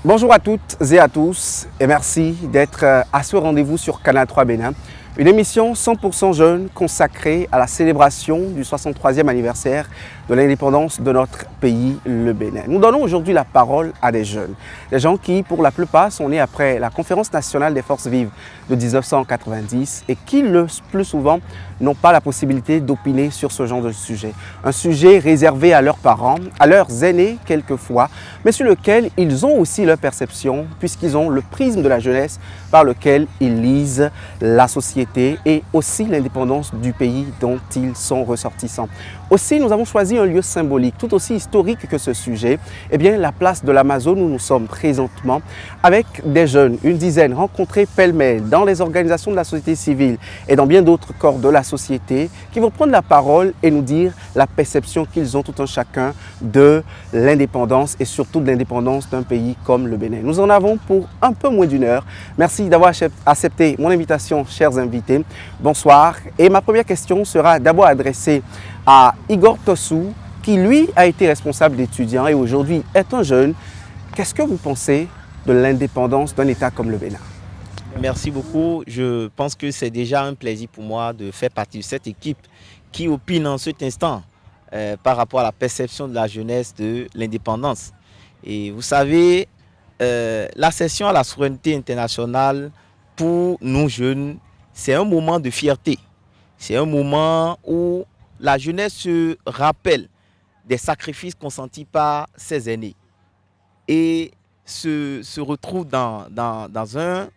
Bonjour à toutes et à tous et merci d'être à ce rendez-vous sur Canal 3 Bénin. Une émission 100% jeune consacrée à la célébration du 63e anniversaire de l'indépendance de notre pays, le Bénin. Nous donnons aujourd'hui la parole à des jeunes, des gens qui, pour la plupart, sont nés après la Conférence nationale des forces vives de 1990 et qui, le plus souvent, n'ont pas la possibilité d'opiner sur ce genre de sujet. Un sujet réservé à leurs parents, à leurs aînés quelquefois, mais sur lequel ils ont aussi leur perception puisqu'ils ont le prisme de la jeunesse par lequel ils lisent la société et aussi l'indépendance du pays dont ils sont ressortissants. Aussi, nous avons choisi un lieu symbolique, tout aussi historique que ce sujet, eh bien, la place de l'Amazone où nous sommes présentement, avec des jeunes, une dizaine, rencontrés pêle-mêle dans les organisations de la société civile et dans bien d'autres corps de la société, qui vont prendre la parole et nous dire la perception qu'ils ont tout un chacun de l'indépendance et surtout de l'indépendance d'un pays comme le Bénin. Nous en avons pour un peu moins d'une heure. Merci d'avoir accepté mon invitation, chers invités. Bonsoir. Et ma première question sera d'abord adressée à Igor Tossou, qui lui a été responsable d'étudiants et aujourd'hui est un jeune. Qu'est-ce que vous pensez de l'indépendance d'un État comme le Bénin? Merci beaucoup. Je pense que c'est déjà un plaisir pour moi de faire partie de cette équipe qui opine en cet instant par rapport à la perception de la jeunesse de l'indépendance. Et vous savez, l'accession à la souveraineté internationale pour nous jeunes, c'est un moment de fierté. C'est un moment où la jeunesse se rappelle des sacrifices consentis par ses aînés et se retrouve dans un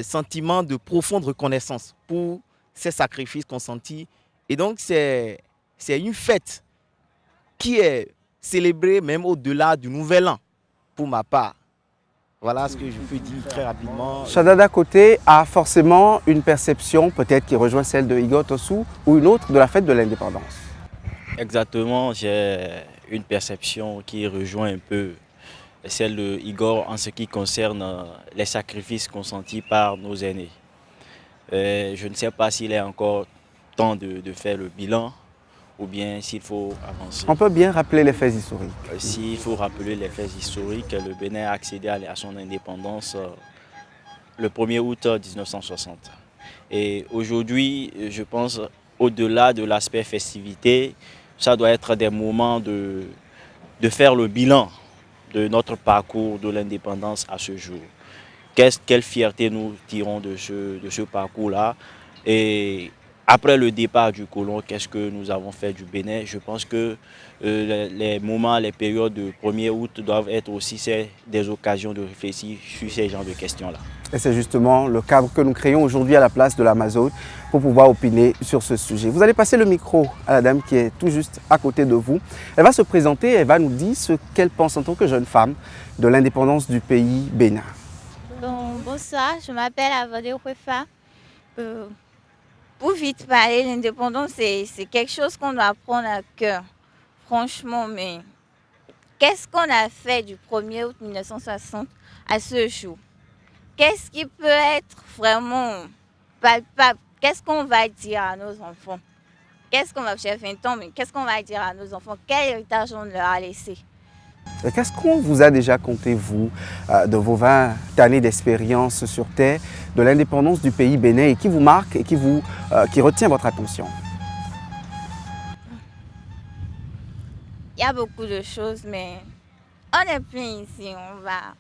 sentiment de profonde reconnaissance pour ces sacrifices consentis. Et donc, c'est une fête qui est célébrée même au-delà du Nouvel An, pour ma part. Voilà ce que je peux dire très rapidement. Shadada Côté a forcément une perception, peut-être qui rejoint celle de Igor Tossou, ou une autre de la fête de l'indépendance. Exactement, j'ai une perception qui rejoint un peu celle de Igor en ce qui concerne les sacrifices consentis par nos aînés. Je ne sais pas s'il est encore temps de faire le bilan ou bien s'il faut avancer. On peut bien rappeler les faits historiques. S'il faut rappeler les faits historiques, le Bénin a accédé à son indépendance le 1er août 1960. Et aujourd'hui, je pense, au-delà de l'aspect festivité, ça doit être des moments de faire le bilan de notre parcours de l'indépendance à ce jour. Quelle fierté nous tirons de ce parcours-là. Et après le départ du colon, qu'est-ce que nous avons fait du Bénin? Je pense que les moments, les périodes de 1er août doivent être aussi des occasions de réfléchir sur ces genres de questions-là. Et c'est justement le cadre que nous créons aujourd'hui à la place de l'Amazone pour pouvoir opiner sur ce sujet. Vous allez passer le micro à la dame qui est tout juste à côté de vous. Elle va se présenter, elle va nous dire ce qu'elle pense en tant que jeune femme de l'indépendance du pays Bénin. Bonsoir, je m'appelle Avadé Ouefa. Pour vite parler, l'indépendance, c'est quelque chose qu'on doit prendre à cœur, franchement. Mais qu'est-ce qu'on a fait du 1er août 1960 à ce jour? Qu'est-ce qui peut être vraiment palpable? Qu'est-ce qu'on va dire à nos enfants? Qu'est-ce qu'on va faire 20 ans, mais qu'est-ce qu'on va dire à nos enfants? Quel héritage on leur a laissé? Qu'est-ce qu'on vous a déjà conté, vous, de vos 20 années d'expérience sur Terre, de l'indépendance du pays Bénin et qui vous marque et qui retient votre attention? Il y a beaucoup de choses, mais on est plein ici, on va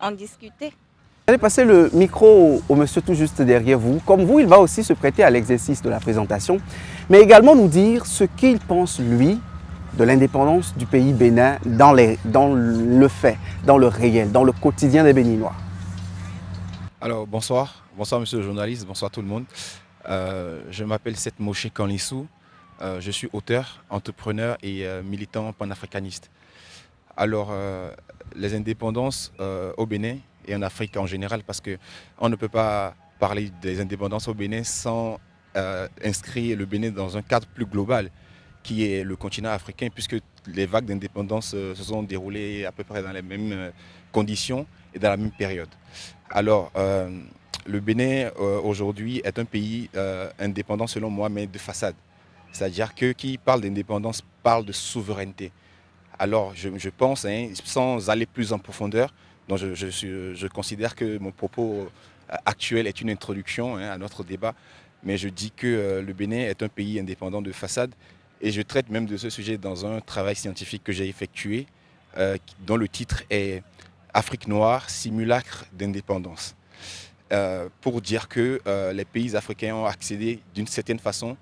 en discuter. Vous allez passer le micro au monsieur tout juste derrière vous. Comme vous, il va aussi se prêter à l'exercice de la présentation, mais également nous dire ce qu'il pense, lui, de l'indépendance du pays Bénin dans le fait, dans le réel, dans le quotidien des Béninois. Alors bonsoir monsieur le journaliste, bonsoir tout le monde. Je m'appelle Seth Moshe Kanlissou, je suis auteur, entrepreneur et militant panafricaniste. Alors les indépendances au Bénin et en Afrique en général, parce qu'on ne peut pas parler des indépendances au Bénin sans inscrire le Bénin dans un cadre plus global qui est le continent africain, puisque les vagues d'indépendance se sont déroulées à peu près dans les mêmes conditions et dans la même période. Alors, le Bénin aujourd'hui est un pays indépendant selon moi, mais de façade. C'est-à-dire que qui parle d'indépendance parle de souveraineté. Alors je pense, hein, sans aller plus en profondeur, donc je considère que mon propos actuel est une introduction, hein, à notre débat, mais je dis que le Bénin est un pays indépendant de façade et je traite même de ce sujet dans un travail scientifique que j'ai effectué dont le titre est Afrique noire, simulacre d'indépendance. Pour dire que les pays africains ont accédé d'une certaine façon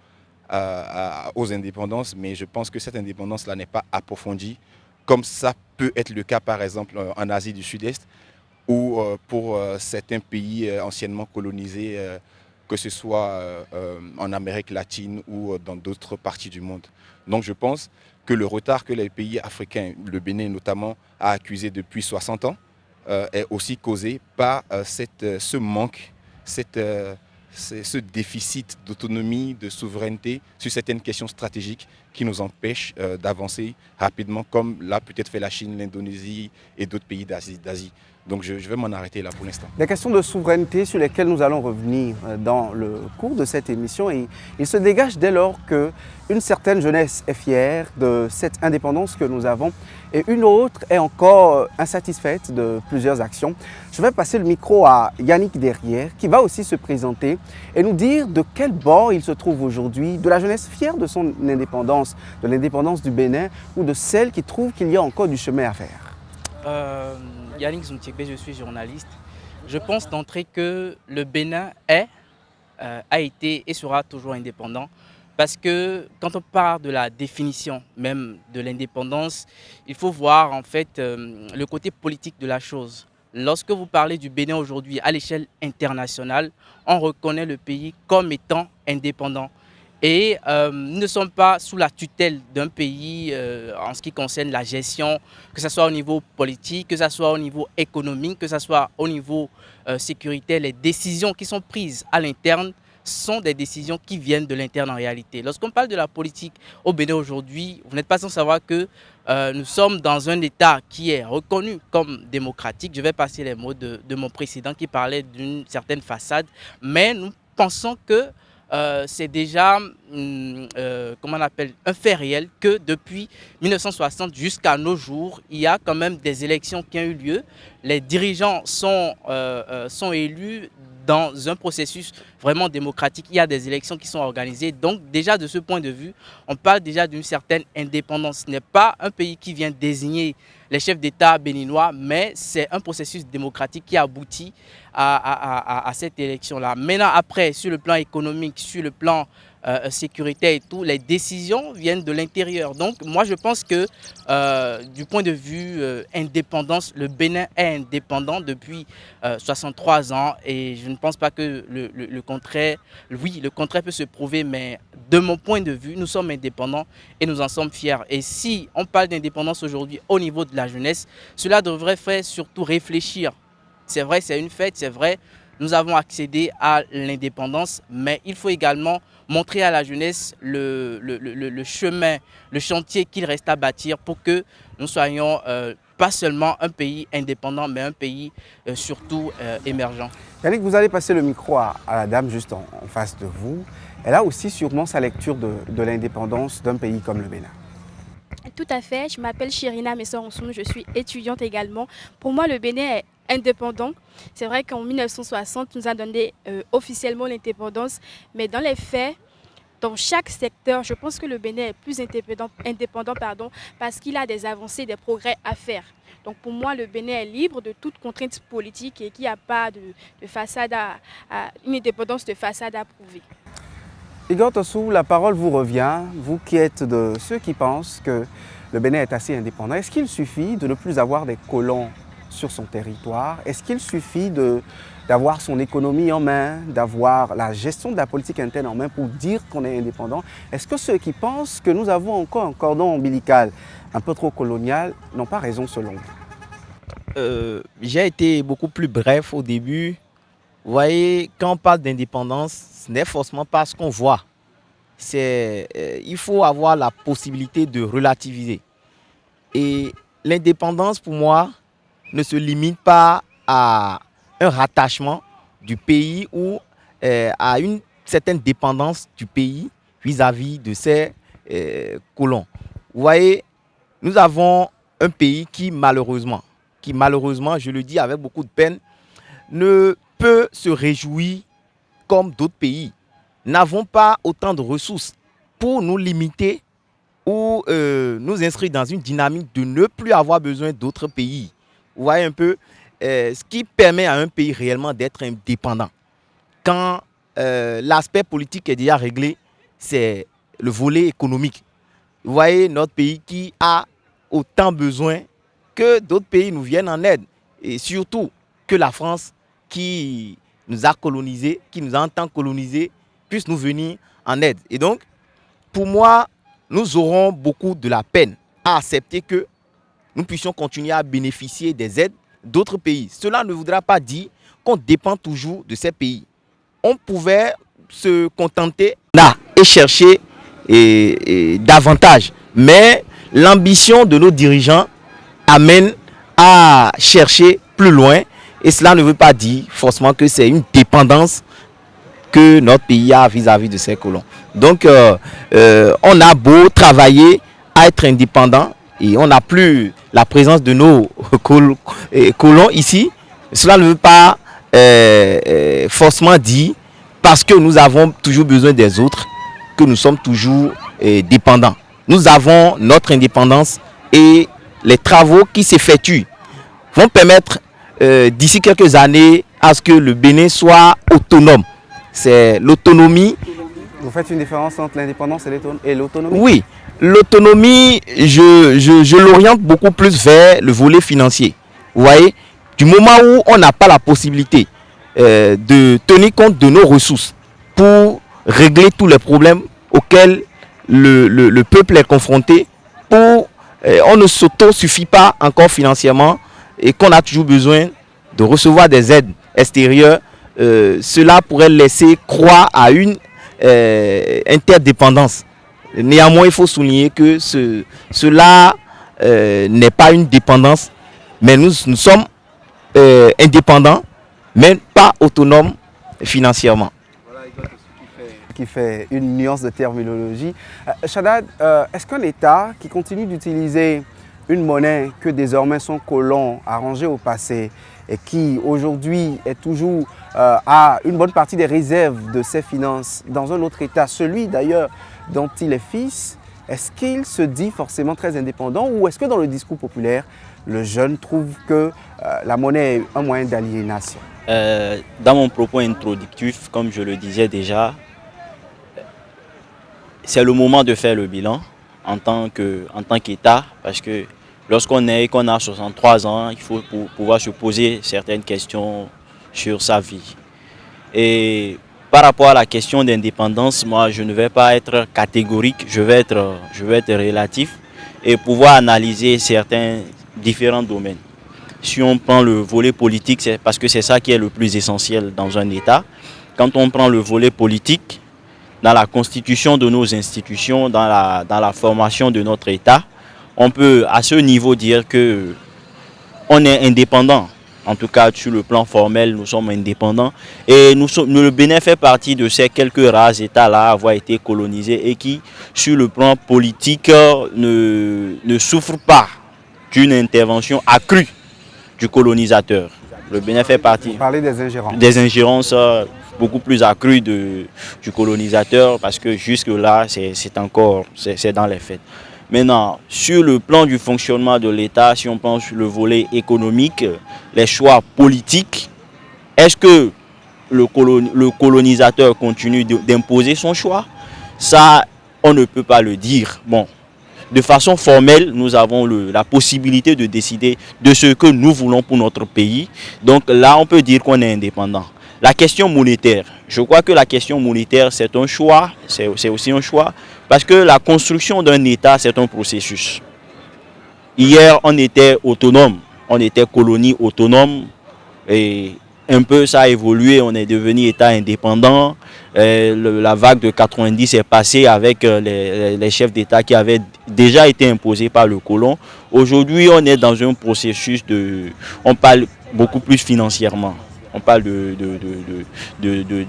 aux indépendances, mais je pense que cette indépendance-là n'est pas approfondie, comme ça peut être le cas par exemple en Asie du Sud-Est ou pour certains pays anciennement colonisés, que ce soit en Amérique latine ou dans d'autres parties du monde. Donc je pense que le retard que les pays africains, le Bénin notamment, a accusé depuis 60 ans, est aussi causé par ce manque, ce déficit d'autonomie, de souveraineté sur certaines questions stratégiques qui nous empêchent d'avancer rapidement, comme l'a peut-être fait la Chine, l'Indonésie et d'autres pays d'Asie. Donc je vais m'en arrêter là pour l'instant. Des questions de souveraineté sur lesquelles nous allons revenir dans le cours de cette émission, et il se dégage dès lors qu'une certaine jeunesse est fière de cette indépendance que nous avons et une autre est encore insatisfaite de plusieurs actions. Je vais passer le micro à Yannick Derrière qui va aussi se présenter et nous dire de quel bord il se trouve aujourd'hui, de la jeunesse fière de son indépendance, de l'indépendance du Bénin ou de celle qui trouve qu'il y a encore du chemin à faire. Yannick Zoumtiekbe, je suis journaliste. Je pense d'entrée que le Bénin a été et sera toujours indépendant. Parce que quand on parle de la définition même de l'indépendance, il faut voir en fait le côté politique de la chose. Lorsque vous parlez du Bénin aujourd'hui à l'échelle internationale, on reconnaît le pays comme étant indépendant. Et nous ne sommes pas sous la tutelle d'un pays en ce qui concerne la gestion, que ce soit au niveau politique, que ce soit au niveau économique, que ce soit au niveau sécuritaire. Les décisions qui sont prises à l'interne sont des décisions qui viennent de l'interne en réalité. Lorsqu'on parle de la politique au Bénin aujourd'hui, vous n'êtes pas sans savoir que nous sommes dans un État qui est reconnu comme démocratique. Je vais passer les mots de mon précédent qui parlait d'une certaine façade, mais nous pensons que c'est déjà comment on appelle, un fait réel que depuis 1960 jusqu'à nos jours, il y a quand même des élections qui ont eu lieu. Les dirigeants sont élus dans un processus vraiment démocratique. Il y a des élections qui sont organisées. Donc déjà de ce point de vue, on parle déjà d'une certaine indépendance. Ce n'est pas un pays qui vient désigner les chefs d'État béninois, mais c'est un processus démocratique qui aboutit à cette élection-là. Maintenant, après, sur le plan économique, sur le plan sécuritaire et tout, les décisions viennent de l'intérieur. Donc, moi, je pense que du point de vue indépendance, le Bénin est indépendant depuis 63 ans et je ne pense pas que le contraire, oui, le contraire peut se prouver, mais de mon point de vue, nous sommes indépendants et nous en sommes fiers. Et si on parle d'indépendance aujourd'hui au niveau de la jeunesse, cela devrait faire surtout réfléchir. C'est vrai, c'est une fête, c'est vrai, nous avons accédé à l'indépendance, mais il faut également montrer à la jeunesse le chemin, le chantier qu'il reste à bâtir pour que nous soyons pas seulement un pays indépendant, mais un pays surtout émergent. Yannick, vous allez passer le micro à la dame juste en face de vous. Elle a aussi sûrement sa lecture de l'indépendance d'un pays comme le Bénin. Tout à fait, je m'appelle Chirina Messor-Onsounou, je suis étudiante également. Pour moi, le Bénin est indépendant. C'est vrai qu'en 1960, nous a donné officiellement l'indépendance, mais dans les faits, dans chaque secteur, je pense que le Bénin est plus indépendant parce qu'il a des avancées, des progrès à faire. Donc pour moi, le Bénin est libre de toute contrainte politique et qu'il n'y a pas de façade une indépendance de façade à prouver. Igor Tossou, la parole vous revient, vous qui êtes de ceux qui pensent que le Bénin est assez indépendant. Est-ce qu'il suffit de ne plus avoir des colons sur son territoire? Est-ce qu'il suffit d'avoir son économie en main, d'avoir la gestion de la politique interne en main pour dire qu'on est indépendant? Est-ce que ceux qui pensent que nous avons encore un cordon ombilical un peu trop colonial n'ont pas raison selon vous? J'ai été beaucoup plus bref au début. Vous voyez, quand on parle d'indépendance, ce n'est forcément pas ce qu'on voit. Il faut avoir la possibilité de relativiser. Et l'indépendance, pour moi, ne se limite pas à un rattachement du pays ou à une certaine dépendance du pays vis-à-vis de ses colons. Vous voyez, nous avons un pays qui malheureusement, je le dis avec beaucoup de peine, ne peut se réjouir comme d'autres pays. N'avons pas autant de ressources pour nous limiter ou nous inscrire dans une dynamique de ne plus avoir besoin d'autres pays. Vous voyez un peu ce qui permet à un pays réellement d'être indépendant. Quand l'aspect politique est déjà réglé, c'est le volet économique. Vous voyez notre pays qui a autant besoin que d'autres pays nous viennent en aide. Et surtout que la France qui nous a colonisés, qui nous a tant colonisés, puisse nous venir en aide. Et donc, pour moi, nous aurons beaucoup de la peine à accepter que nous puissions continuer à bénéficier des aides d'autres pays. Cela ne voudra pas dire qu'on dépend toujours de ces pays. On pouvait se contenter là et chercher davantage. Mais l'ambition de nos dirigeants amène à chercher plus loin. Et cela ne veut pas dire forcément que c'est une dépendance que notre pays a vis-à-vis de ses colons. Donc, on a beau travailler à être indépendant et on n'a plus la présence de nos colons ici. Cela ne veut pas forcément dire, parce que nous avons toujours besoin des autres, que nous sommes toujours dépendants. Nous avons notre indépendance et les travaux qui s'effectuent vont permettre d'ici quelques années à ce que le Bénin soit autonome. C'est l'autonomie. Vous faites une différence entre l'indépendance et l'autonomie? Oui, l'autonomie, je l'oriente beaucoup plus vers le volet financier. Vous voyez, du moment où on n'a pas la possibilité de tenir compte de nos ressources pour régler tous les problèmes auxquels le peuple est confronté, on ne s'auto-suffit pas encore financièrement et qu'on a toujours besoin de recevoir des aides extérieures, cela pourrait laisser croire à une interdépendance. Néanmoins, il faut souligner que cela n'est pas une dépendance, mais nous sommes indépendants, mais pas autonomes financièrement. Voilà, qui fait une nuance de terminologie. Shaddad, est-ce qu'un État qui continue d'utiliser une monnaie que désormais son colon a rangée au passé et qui aujourd'hui est toujours à une bonne partie des réserves de ses finances dans un autre État, celui d'ailleurs dont il est fils, est-ce qu'il se dit forcément très indépendant ou est-ce que dans le discours populaire, le jeune trouve que la monnaie est un moyen d'aliénation? Dans mon propos introductif, comme je le disais déjà, c'est le moment de faire le bilan en tant qu'État, parce que lorsqu'on a 63 ans, il faut pouvoir se poser certaines questions sur sa vie. Et par rapport à la question d'indépendance, moi je ne vais pas être catégorique, je vais être relatif et pouvoir analyser certains différents domaines. Si on prend le volet politique, c'est parce que c'est ça qui est le plus essentiel dans un État. Quand on prend le volet politique, dans la constitution de nos institutions, dans la formation de notre État, on peut à ce niveau dire qu'on est indépendant. En tout cas, sur le plan formel, nous sommes indépendants. Et le Bénin fait partie de ces quelques rares États-là à avoir été colonisés et qui, sur le plan politique, ne souffrent pas d'une intervention accrue du colonisateur. Le Bénin fait partie. Vous parlez des ingérences. Des ingérences beaucoup plus accrues du colonisateur, parce que jusque-là, c'est dans les faits. Maintenant, sur le plan du fonctionnement de l'État, si on pense sur le volet économique, les choix politiques, est-ce que le colonisateur continue d'imposer son choix? Ça, on ne peut pas le dire. Bon, de façon formelle, nous avons la possibilité de décider de ce que nous voulons pour notre pays. Donc là, on peut dire qu'on est indépendant. La question monétaire, je crois que la question monétaire, c'est un choix, c'est aussi un choix, parce que la construction d'un État, c'est un processus. Hier, on était autonome, on était colonie autonome, et un peu ça a évolué, on est devenu État indépendant. La vague de 90 est passée avec les chefs d'État qui avaient déjà été imposés par le colon. Aujourd'hui, on est dans un processus on parle beaucoup plus financièrement. On parle de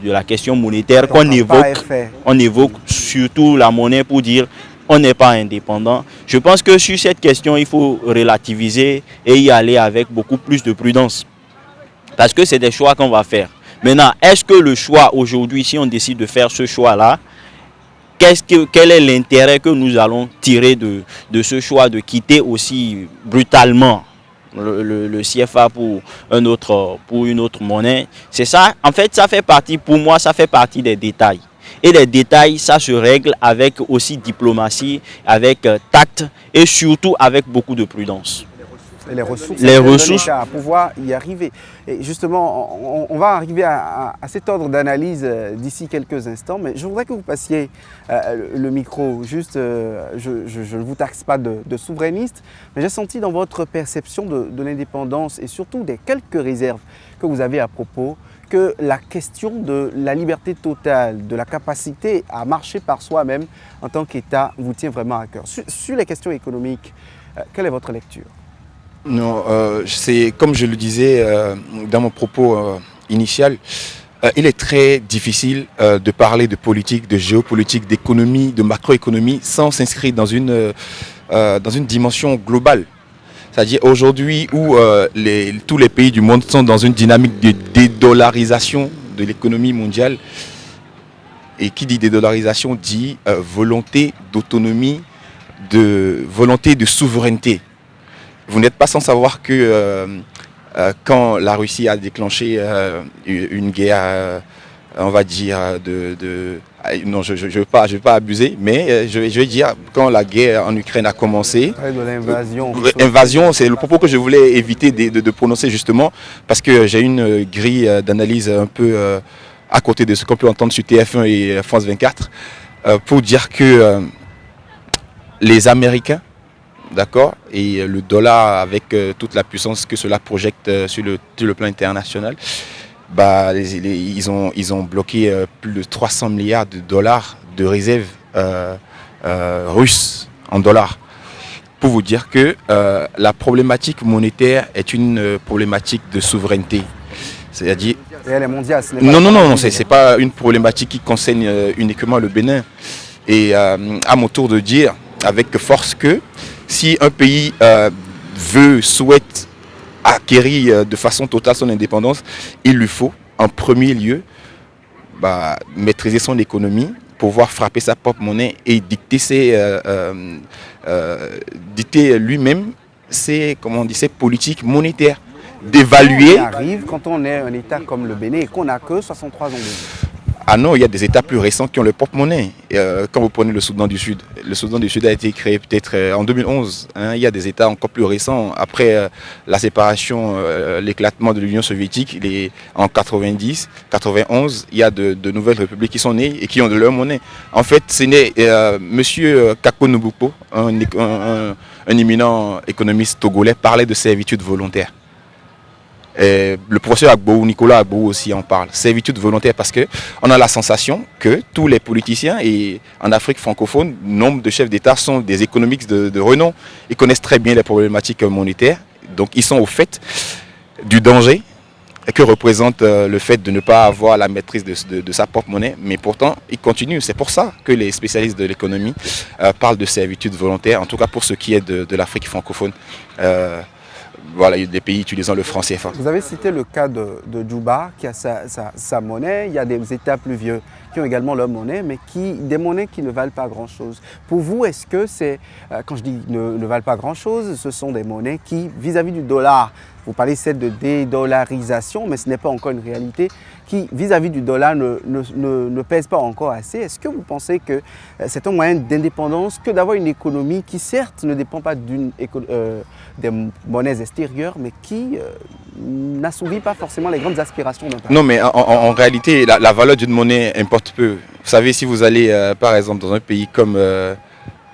la question monétaire qu'on évoque. On évoque surtout la monnaie pour dire on n'est pas indépendant. Je pense que sur cette question, il faut relativiser et y aller avec beaucoup plus de prudence. Parce que c'est des choix qu'on va faire. Maintenant, est-ce que le choix aujourd'hui, si on décide de faire ce choix-là, quel est l'intérêt que nous allons tirer de ce choix de quitter aussi brutalement le CFA pour une autre monnaie? C'est ça, en fait, ça fait partie, pour moi, ça fait partie des détails. Et les détails, ça se règle avec aussi diplomatie, avec tact et surtout avec beaucoup de prudence. Et les Les ressources. à pouvoir y arriver. Et justement, on va arriver à cet ordre d'analyse d'ici quelques instants, mais je voudrais que vous passiez le micro. Juste, je ne vous taxe pas de souverainiste, mais j'ai senti dans votre perception de l'indépendance et surtout des quelques réserves que vous avez à propos, que la question de la liberté totale, de la capacité à marcher par soi-même en tant qu'État vous tient vraiment à cœur. Sur les questions économiques, quelle est votre lecture? Non, c'est comme je le disais dans mon propos initial, il est très difficile de parler de politique, de géopolitique, d'économie, de macroéconomie sans s'inscrire dans une dimension globale. C'est-à-dire aujourd'hui où tous les pays du monde sont dans une dynamique de dédollarisation de l'économie mondiale. Et qui dit dédollarisation dit volonté d'autonomie, volonté de souveraineté. Vous n'êtes pas sans savoir que quand la Russie a déclenché une guerre, on va dire, non, je ne veux pas abuser, mais je vais dire, quand la guerre en Ukraine a commencé, de l'invasion. Invasion, c'est le propos que je voulais éviter de prononcer justement, parce que j'ai une grille d'analyse un peu à côté de ce qu'on peut entendre sur TF1 et France 24, pour dire que les Américains, d'accord, et le dollar avec toute la puissance que cela projette sur le plan international, bah, ils ont bloqué plus de 300 milliards de dollars de réserves russes en dollars. Pour vous dire que la problématique monétaire est une problématique de souveraineté. C'est-à-dire... Et elle est mondiale, ce n'est pas... Non, c'est pas une problématique qui concerne uniquement le Bénin. Et à mon tour de dire avec force que si un pays souhaite acquérir de façon totale son indépendance, il lui faut en premier lieu maîtriser son économie, pouvoir frapper sa propre monnaie et dicter lui-même ses politiques monétaires, d'évaluer. Ça arrive quand on est un État comme le Bénin et qu'on n'a que 63 ans de vie. Ah non, il y a des États plus récents qui ont leur propre monnaie. Quand vous prenez le Soudan du Sud a été créé peut-être en 2011. Il y a des États encore plus récents. Après la séparation, l'éclatement de l'Union soviétique, en 90, 91, il y a de nouvelles républiques qui sont nées et qui ont de leur monnaie. En fait, c'est né Monsieur Kako Nubupo, un éminent économiste togolais, parlait de servitude volontaire. Le professeur Nicolas Agbo aussi en parle, servitude volontaire, parce qu'on a la sensation que tous les politiciens et en Afrique francophone, nombre de chefs d'État sont des économistes de renom. Ils connaissent très bien les problématiques monétaires, donc ils sont au fait du danger que représente le fait de ne pas avoir la maîtrise de sa propre monnaie, mais pourtant ils continuent. C'est pour ça que les spécialistes de l'économie parlent de servitude volontaire, en tout cas pour ce qui est de l'Afrique francophone. Voilà, il y a des pays utilisant le franc CFA. Vous avez cité le cas de Djouba qui a sa monnaie. Il y a des États plus vieux qui ont également leur monnaie, mais des monnaies qui ne valent pas grand-chose. Pour vous, est-ce que c'est, quand je dis ne valent pas grand-chose, ce sont des monnaies qui, vis-à-vis du dollar, vous parlez certes de dédollarisation, mais ce n'est pas encore une réalité, qui, vis-à-vis du dollar, ne pèse pas encore assez. Est-ce que vous pensez que c'est un moyen d'indépendance que d'avoir une économie qui, certes, ne dépend pas des monnaies extérieures, mais qui n'assouvit pas forcément les grandes aspirations d'un pays? Non, mais en réalité, la valeur d'une monnaie importe peu. Vous savez, si vous allez, par exemple, dans un pays comme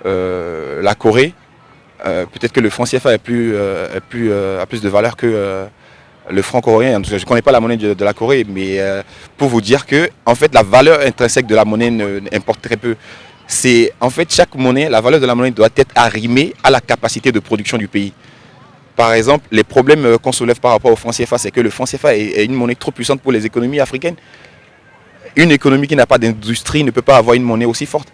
la Corée, peut-être que le franc CFA a plus de valeur que le franc coréen. Je ne connais pas la monnaie de la Corée, mais pour vous dire que en fait, la valeur intrinsèque de la monnaie importe très peu. C'est en fait chaque monnaie, la valeur de la monnaie doit être arrimée à la capacité de production du pays. Par exemple, les problèmes qu'on soulève par rapport au franc CFA, c'est que le franc CFA est une monnaie trop puissante pour les économies africaines. Une économie qui n'a pas d'industrie ne peut pas avoir une monnaie aussi forte.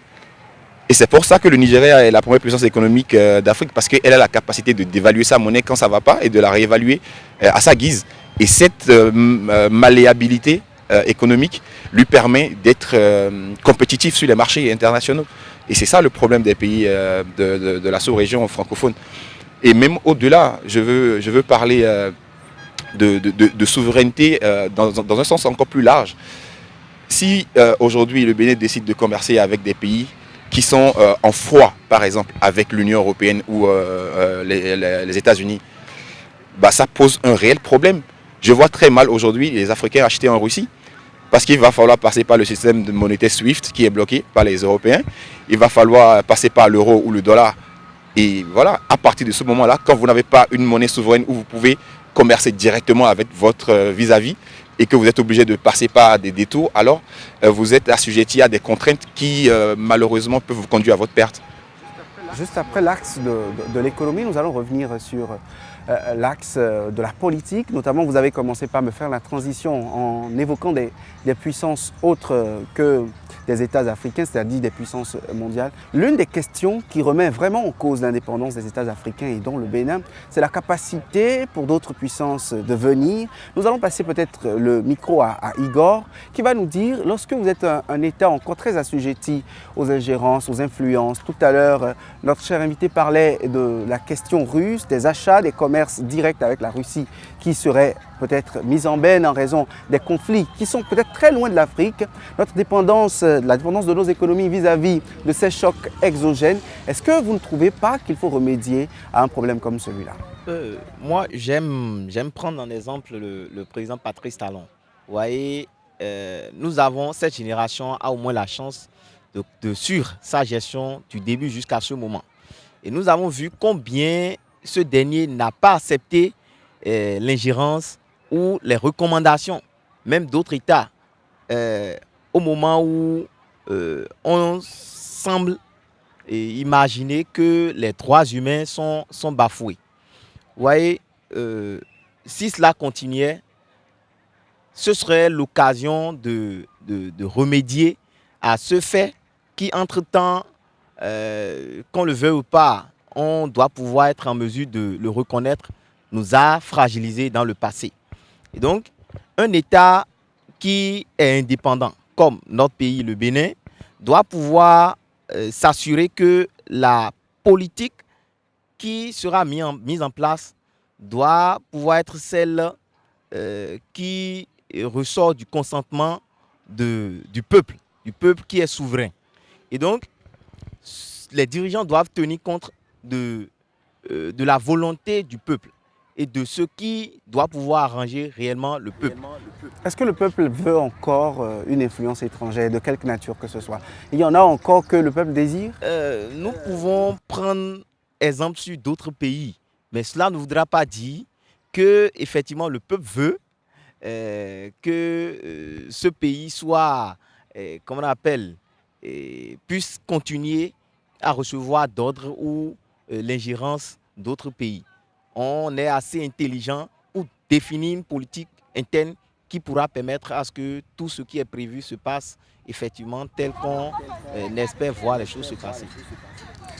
Et c'est pour ça que le Nigeria est la première puissance économique d'Afrique, parce qu'elle a la capacité de dévaluer sa monnaie quand ça ne va pas et de la réévaluer à sa guise. Et cette malléabilité économique lui permet d'être compétitif sur les marchés internationaux. Et c'est ça le problème des pays de la sous-région francophone. Et même au-delà, je veux parler de souveraineté dans un sens encore plus large. Si aujourd'hui le Bénin décide de commercer avec des pays qui sont en froid, par exemple, avec l'Union européenne ou les États-Unis, bah, ça pose un réel problème. Je vois très mal aujourd'hui les Africains acheter en Russie, parce qu'il va falloir passer par le système de monétaire SWIFT qui est bloqué par les Européens. Il va falloir passer par l'euro ou le dollar. Et voilà, à partir de ce moment-là, quand vous n'avez pas une monnaie souveraine où vous pouvez commercer directement avec votre vis-à-vis, et que vous êtes obligé de passer par des détours, alors vous êtes assujetti à des contraintes qui malheureusement peuvent vous conduire à votre perte. Juste après l'axe de l'économie, nous allons revenir sur l'axe de la politique. Notamment, vous avez commencé par me faire la transition en évoquant des puissances autres que des États africains, c'est-à-dire des puissances mondiales. L'une des questions qui remet vraiment en cause l'indépendance des États africains et dont le Bénin, c'est la capacité pour d'autres puissances de venir. Nous allons passer peut-être le micro à Igor, qui va nous dire, lorsque vous êtes un État encore très assujetti aux ingérences, aux influences, tout à l'heure, notre cher invité parlait de la question russe, des achats, des commerces directs avec la Russie qui seraient peut-être mis en berne en raison des conflits qui sont peut-être très loin de l'Afrique. Notre dépendance, la dépendance de nos économies vis-à-vis de ces chocs exogènes, est-ce que vous ne trouvez pas qu'il faut remédier à un problème comme celui-là? Moi, j'aime prendre en exemple le président Patrice Talon. Vous voyez, nous avons, cette génération a au moins la chance de suivre sa gestion du début jusqu'à ce moment. Et nous avons vu combien ce dernier n'a pas accepté l'ingérence ou les recommandations, même d'autres États, au moment où on semble imaginer que les droits humains sont bafoués. Vous voyez, si cela continuait, ce serait l'occasion de remédier à ce fait qui, entre-temps, qu'on le veuille ou pas, on doit pouvoir être en mesure de le reconnaître, nous a fragilisés dans le passé. Et donc, un État qui est indépendant, comme notre pays, le Bénin, doit pouvoir s'assurer que la politique qui sera mise en place doit pouvoir être celle qui ressort du consentement du peuple qui est souverain. Et donc, les dirigeants doivent tenir compte de la volonté du peuple et de ce qui doit pouvoir arranger réellement le peuple. Est-ce que le peuple veut encore une influence étrangère, de quelque nature que ce soit? Il y en a encore que le peuple désire? Nous pouvons prendre exemple sur d'autres pays, mais cela ne voudra pas dire que effectivement le peuple veut que ce pays soit, comment on appelle, puisse continuer à recevoir d'ordre ou l'ingérence d'autres pays. On est assez intelligent pour définir une politique interne qui pourra permettre à ce que tout ce qui est prévu se passe effectivement tel qu'on espère voir les choses se passer.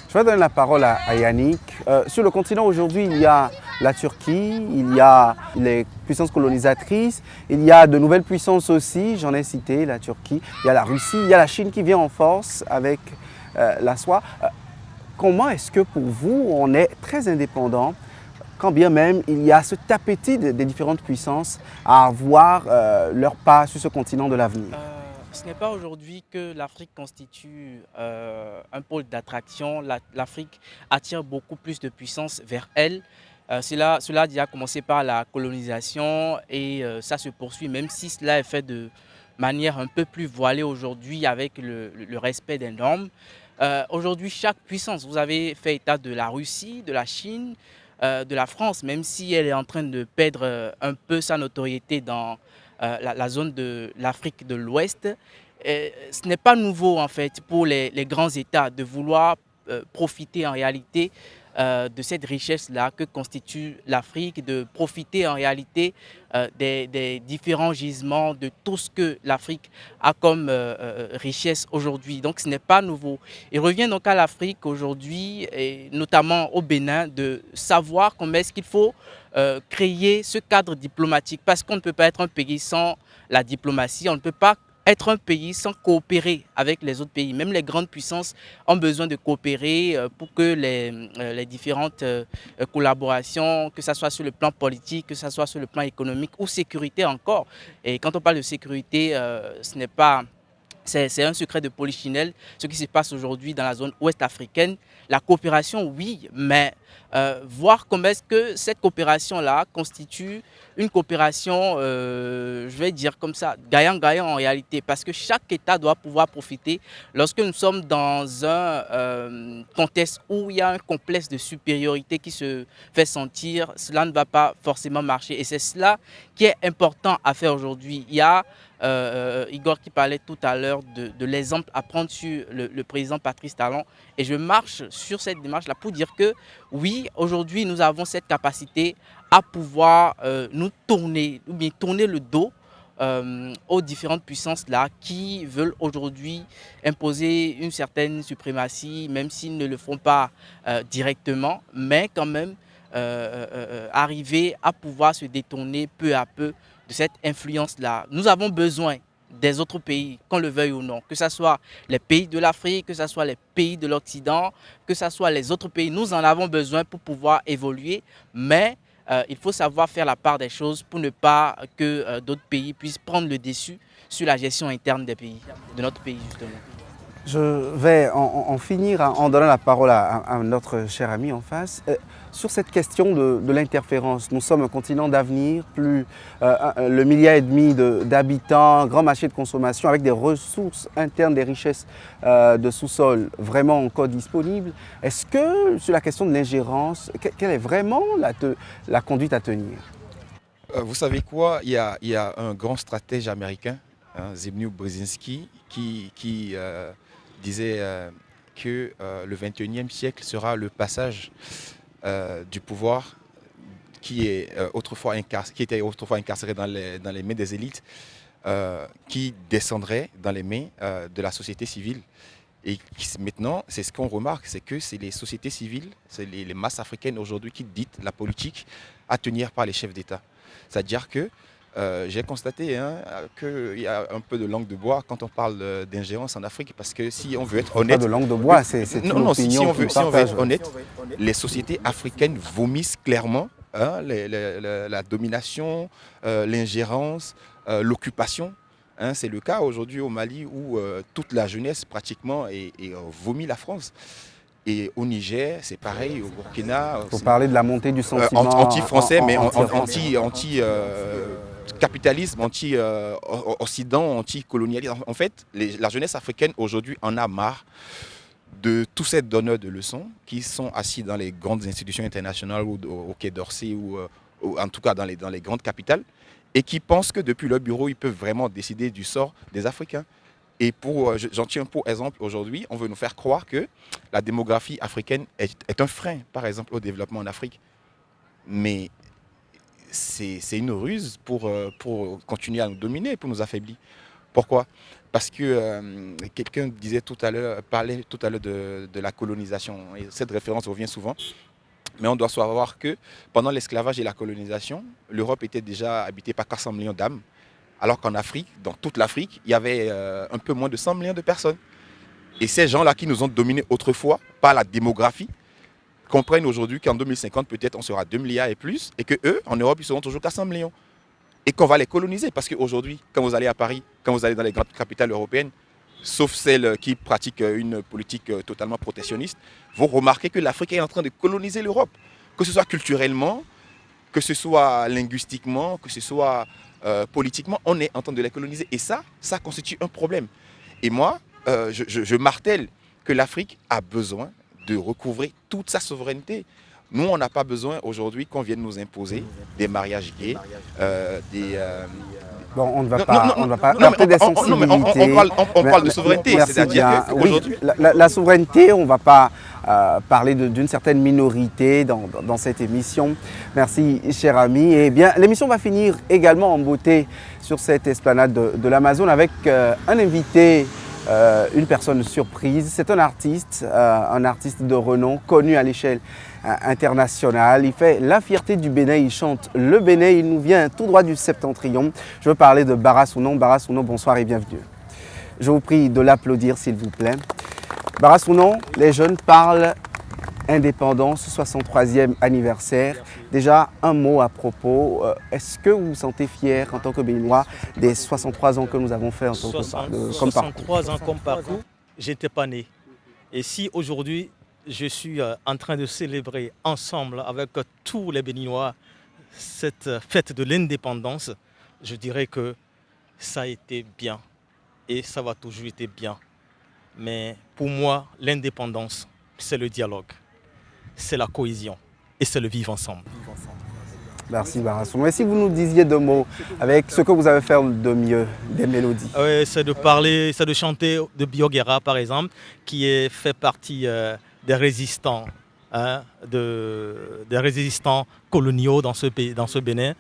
Je vais donner la parole à Yannick. Sur le continent aujourd'hui, il y a la Turquie, il y a les puissances colonisatrices, il y a de nouvelles puissances aussi, j'en ai cité la Turquie, il y a la Russie, il y a la Chine qui vient en force avec la soie. Comment est-ce que pour vous, on est très indépendant, quand bien même il y a cet appétit des différentes puissances à avoir leur part sur ce continent de l'avenir? Ce n'est pas aujourd'hui que l'Afrique constitue un pôle d'attraction. L'Afrique attire beaucoup plus de puissance vers elle. Cela a déjà commencé par la colonisation et ça se poursuit, même si cela est fait de manière un peu plus voilée aujourd'hui avec le respect des normes. Aujourd'hui, chaque puissance, vous avez fait état de la Russie, de la Chine, de la France, même si elle est en train de perdre un peu sa notoriété dans la zone de l'Afrique de l'Ouest. Ce n'est pas nouveau en fait pour les grands États de vouloir profiter en réalité de cette richesse-là que constitue l'Afrique, de profiter en réalité des différents gisements, de tout ce que l'Afrique a comme richesse aujourd'hui. Donc ce n'est pas nouveau. Il revient donc à l'Afrique aujourd'hui, et notamment au Bénin, de savoir comment est-ce qu'il faut créer ce cadre diplomatique, parce qu'on ne peut pas être un pays sans la diplomatie, on ne peut pas être un pays sans coopérer avec les autres pays. Même les grandes puissances ont besoin de coopérer pour que les différentes collaborations, que ce soit sur le plan politique, que ce soit sur le plan économique ou sécurité encore. Et quand on parle de sécurité, ce n'est pas... C'est un secret de polichinelle, ce qui se passe aujourd'hui dans la zone ouest africaine. La coopération, oui, mais voir comment est-ce que cette coopération-là constitue une coopération, je vais dire comme ça, gagnant-gagnant en réalité, parce que chaque État doit pouvoir profiter. Lorsque nous sommes dans un contexte où il y a un complexe de supériorité qui se fait sentir, cela ne va pas forcément marcher. Et c'est cela qui est important à faire aujourd'hui. Il y a Igor qui parlait tout à l'heure de l'exemple à prendre sur le président Patrice Talon. Et je marche sur cette démarche-là pour dire que oui, aujourd'hui, nous avons cette capacité à pouvoir nous tourner, ou bien tourner le dos aux différentes puissances-là qui veulent aujourd'hui imposer une certaine suprématie, même s'ils ne le font pas directement, mais quand même arriver à pouvoir se détourner peu à peu de cette influence-là. Nous avons besoin des autres pays, qu'on le veuille ou non, que ce soit les pays de l'Afrique, que ce soit les pays de l'Occident, que ce soit les autres pays. Nous en avons besoin pour pouvoir évoluer, mais il faut savoir faire la part des choses pour ne pas que d'autres pays puissent prendre le dessus sur la gestion interne des pays, de notre pays justement. Je vais en finir en donnant la parole à notre cher ami en face. Sur cette question de l'interférence, nous sommes un continent d'avenir, plus le milliard et demi d'habitants, un grand marché de consommation avec des ressources internes, des richesses de sous-sol vraiment encore disponibles. Est-ce que sur la question de l'ingérence, quelle est vraiment la conduite à tenir? Vous savez quoi, il y a un grand stratège américain, Zbigniew Brzezinski, qui disait que le 21e siècle sera le passage du pouvoir qui était autrefois incarcéré dans les mains des élites, qui descendrait dans les mains de la société civile. Et maintenant, c'est ce qu'on remarque, c'est que c'est les sociétés civiles, c'est les masses africaines aujourd'hui qui dictent la politique à tenir par les chefs d'État. C'est-à-dire que j'ai constaté qu'il y a un peu de langue de bois quand on parle d'ingérence en Afrique, parce que si on veut être honnête... Pas de langue de bois, c'est une opinion si on veut être honnête, les sociétés africaines vomissent clairement la domination, l'ingérence, l'occupation. C'est le cas aujourd'hui au Mali où toute la jeunesse pratiquement vomit la France. Et au Niger, c'est pareil, au Burkina... Il faut parler de la montée du sentiment... anti-français, mais anti-capitalisme, anti-occident, anti-colonialisme. En fait, la jeunesse africaine aujourd'hui en a marre de tous ces donneurs de leçons qui sont assis dans les grandes institutions internationales ou au Quai d'Orsay ou en tout cas dans les grandes capitales et qui pensent que depuis leur bureau, ils peuvent vraiment décider du sort des Africains. Et j'en tiens pour exemple aujourd'hui, on veut nous faire croire que la démographie africaine est un frein, par exemple, au développement en Afrique. Mais c'est une ruse pour continuer à nous dominer, pour nous affaiblir. Pourquoi? Parce que quelqu'un parlait tout à l'heure de la colonisation. Et cette référence revient souvent. Mais on doit savoir que pendant l'esclavage et la colonisation, l'Europe était déjà habitée par 400 millions d'âmes. Alors qu'en Afrique, dans toute l'Afrique, il y avait un peu moins de 100 millions de personnes. Et ces gens-là qui nous ont dominés autrefois par la démographie, comprennent aujourd'hui qu'en 2050, peut-être on sera 2 milliards et plus, et qu'eux, en Europe, ils seront toujours 400 millions. Et qu'on va les coloniser, parce qu'aujourd'hui, quand vous allez à Paris, quand vous allez dans les grandes capitales européennes, sauf celles qui pratiquent une politique totalement protectionniste, vous remarquez que l'Afrique est en train de coloniser l'Europe. Que ce soit culturellement, que ce soit linguistiquement, que ce soit politiquement, on est en train de les coloniser. Et ça constitue un problème. Et moi, je martèle que l'Afrique a besoin de recouvrer toute sa souveraineté Nous, on n'a pas besoin aujourd'hui qu'on vienne nous imposer des mariages gays, Bon, on ne va pas heurter des sensibilités. On parle de souveraineté, c'est-à-dire qu'aujourd'hui... La souveraineté, on ne va pas parler d'une certaine minorité dans cette émission. Merci, cher ami. Et bien, l'émission va finir également en beauté sur cette esplanade de l'Amazone avec un invité, une personne surprise. C'est un artiste de renom, connu à l'échelle international. Il fait la fierté du Bénin, il chante le Bénin, il nous vient tout droit du Septentrion. Je veux parler de Bara Sounon. Bara Sounon, bonsoir et bienvenue. Je vous prie de l'applaudir s'il vous plaît. Bara Sounon, les jeunes parlent indépendance, 63e anniversaire. Déjà, un mot à propos. Est-ce que vous vous sentez fier en tant que Béninois des 63 ans que nous avons fait en tant que parcours? 63 ans comme parcours, j'étais pas né. Et si aujourd'hui, je suis en train de célébrer ensemble avec tous les Béninois cette fête de l'indépendance, je dirais que ça a été bien et ça va toujours être bien. Mais pour moi, l'indépendance, c'est le dialogue, c'est la cohésion et c'est le vivre ensemble. Merci Bara Sounon. Et si vous nous disiez deux mots avec ce que vous avez fait de mieux, des mélodies? Oui, c'est de parler, c'est de chanter de Bioguera par exemple, qui fait partie des résistants, des résistants coloniaux dans ce Bénin.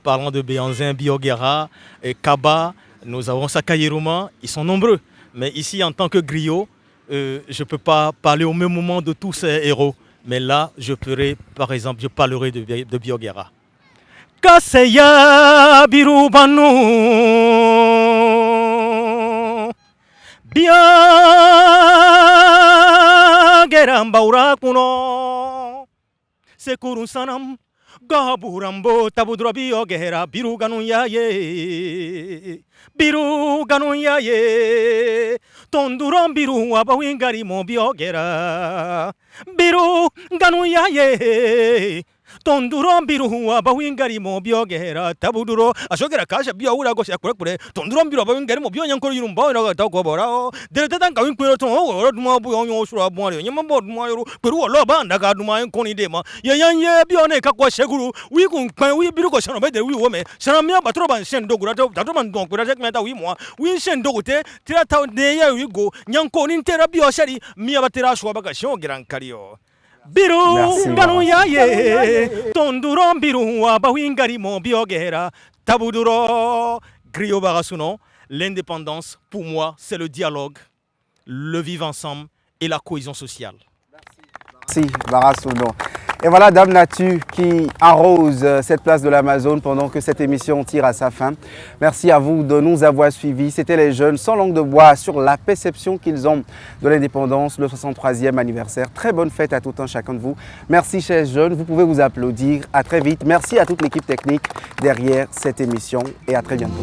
Parlant de Béanzin, Bioguera et Kaba, nous avons Sakayeruma, ils sont nombreux. Mais ici, en tant que griot, je ne peux pas parler au même moment de tous ces héros. Mais là, par exemple, je parlerai de Bioguera. Kaseya birubanu Bioguera mbaura kuno Sekurun sanam Gaburambo tabudro Bioguera biruganu yaye Tonduron biru abawingari mo Bioguera biruganu yaye Tonduron biru abawingari mo Bioguera tabuduro ashogera kasha biawura go shakure tonduron biru abawingari mo bionyankoro yurumba na ta ko bora deretan kawin kwero to wo duma bu yon shura bu ari nyama bo duma yoru peru lo ba ndaga duma en koni de ma ye bione ka ko sheguru wi kun pan wi biru ko shano be de wi wo me shana mi ba troban shen dogura to da troban don kura jek meta wi mo wi shen dogote tira ta de ya wi go nyanko nin tera bio shari mi ba tira shwa ba ka shon gran kario Biru ganu yaye tonduron biru abawingari mo Bioguera tabuduro griot Bara Sounon. L'indépendance pour moi c'est le dialogue, le vivre ensemble et la cohésion sociale. Merci Bara Sounon. Et voilà Dame Nature qui arrose cette place de l'Amazone pendant que cette émission tire à sa fin. Merci à vous de nous avoir suivis. C'était les jeunes sans langue de bois sur la perception qu'ils ont de l'indépendance, le 63e anniversaire. Très bonne fête à tout un chacun de vous. Merci chers jeunes, vous pouvez vous applaudir. À très vite. Merci à toute l'équipe technique derrière cette émission et à très bientôt.